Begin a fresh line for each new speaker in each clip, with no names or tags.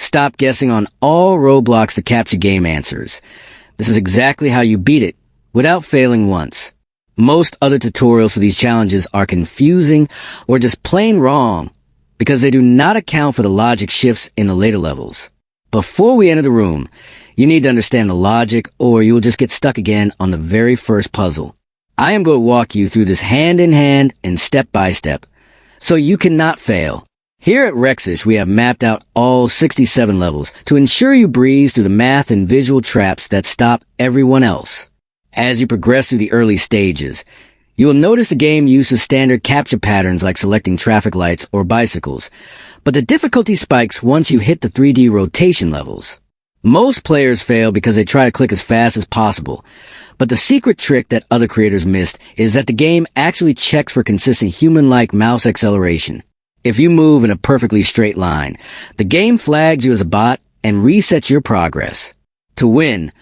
Stop guessing on all Roblox The Captcha Game answers. This is exactly how you beat it, without failing once. Most other tutorials for these challenges are confusing or just plain wrong because they do not account for the logic shifts in the later levels. Before we enter the room, you need to understand the logic or you will just get stuck again on the very first puzzle. I am going to walk you through this hand in hand and step by step, so you cannot fail. Here at Rexish, we have mapped out all 67 levels to ensure you breeze through the math and visual traps that stop everyone else. As you progress through the early stages, you will notice the game uses standard captcha patterns like selecting traffic lights or bicycles, but the difficulty spikes once you hit the 3D rotation levels. Most players fail because they try to click as fast as possible, but the secret trick that other creators missed is that the game actually checks for consistent human-like mouse acceleration. If you move in a perfectly straight line, the game flags you as a bot and resets your progress. To win,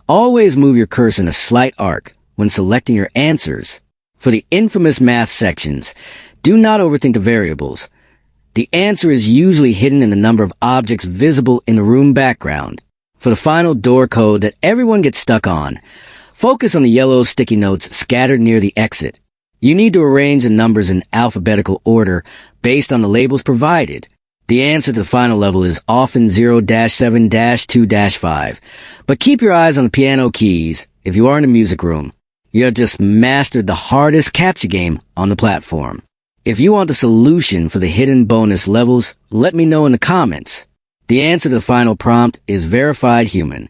always move your cursor in a slight arc when selecting your answers. For the infamous math sections, do not overthink the variables. The answer is usually hidden in the number of objects visible in the room background. For the final door code that everyone gets stuck on, focus on the yellow sticky notes scattered near the exit. You need to arrange the numbers in alphabetical order based on the labels provided. The answer to the final level is often 0-7-2-5. But keep your eyes on the piano keys if you are in the music room. You have just mastered the hardest captcha game on the platform. If you want the solution for the hidden bonus levels, let me know in the comments. The answer to the final prompt is verified human.